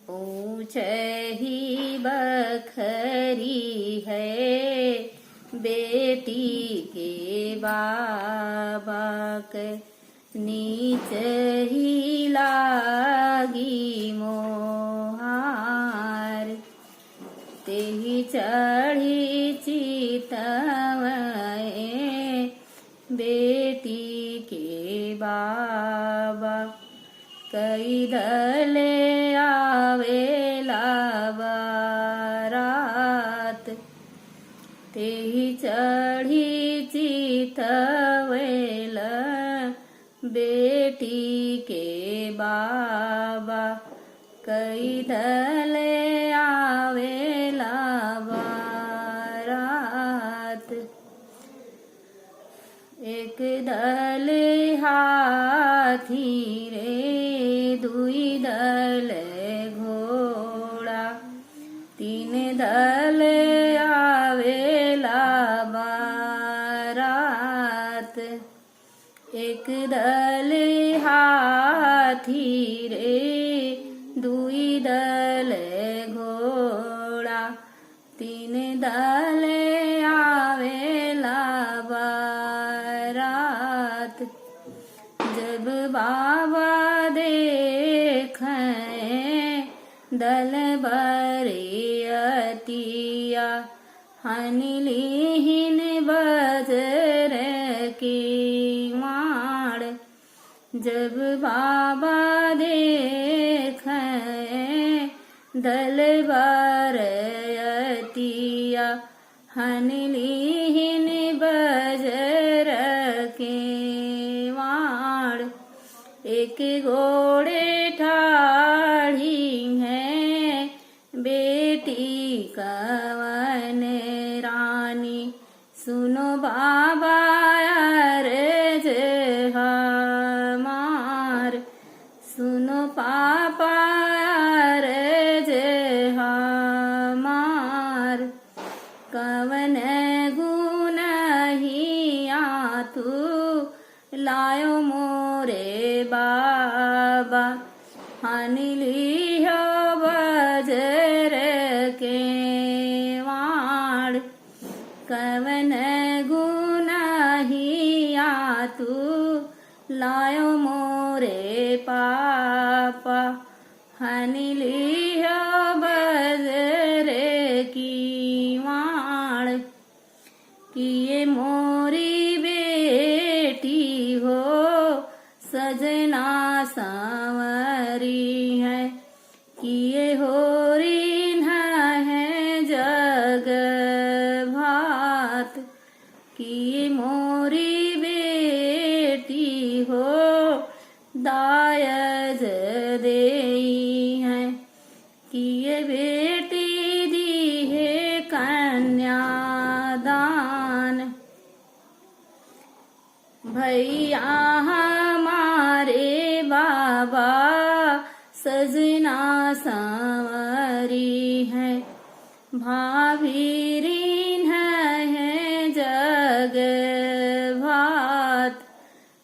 ऊंचही बखरी है बेटी के बाबा के, नीच ही लागी मोहार। तेहि चढ़ी चितवए बेटी के बाबा, कई दले आवेला बारात। तेहि चढ़ी चितवेल बेटी के बाबा, कई दले आवेला बारात। एक दल हाथी रे, दुई दल घोड़ा, तीन दल आवेला बारात। एक दल हाथी रे, दुई दल घोड़ा, तीन दल आवेला बारात। जब बाबा देखें दल बरियतिया, हनलिहिन बजर की माड़। जब बाबा देखें दल बरियतिया, हनलिहिन बजर के माड़। एक घोड़े ठाढ़ी है बेटी कवन रानी, सुनो बाबा अर्ज हमार। सुनो पापा अर्ज हमार। कवन गुनहिया तू लायो मोरे बाबा, हनलियो बजर के वाड़। कवन गुनहिया तू लायो मोरे पापा, हनलियो बजर की वाड़। किए मोरी बेटी हो सजना सांवरी है, किए होरी न है जग भात। किए मोरी बेटी हो दायज देई है, किए बेटी दी है कन्यादान। भैया हमारे बाबा सजना सांवरी है, भाभी रीन है जग भात।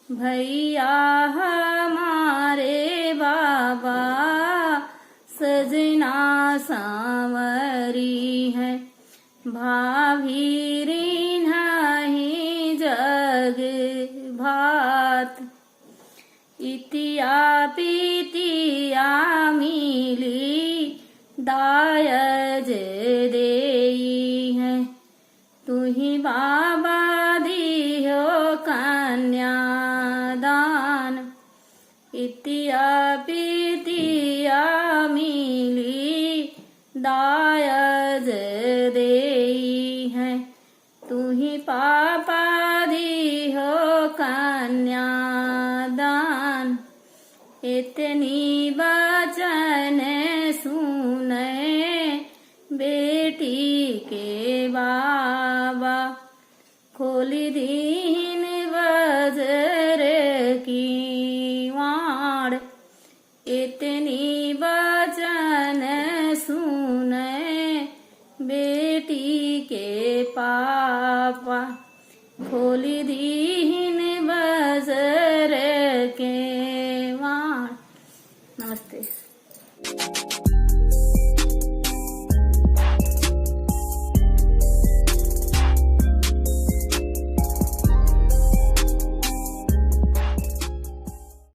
भैया हमारे बाबा सजना सांवरी है, भाभी रीन है जग भात। इतिया पीतिया मिली दायज देई है, तुही बाबा दियो कन्यादान। इतिया पीतिया मिली दायज देई है, तुही पापा दियो कन्यादान। इतनी वचन सुने बेटी के बाबा, खोली दीन बजर की वाड़। इतनी वचन सुने बेटी के पापा, खोली दीन बजर के वाड़। नमस्ते।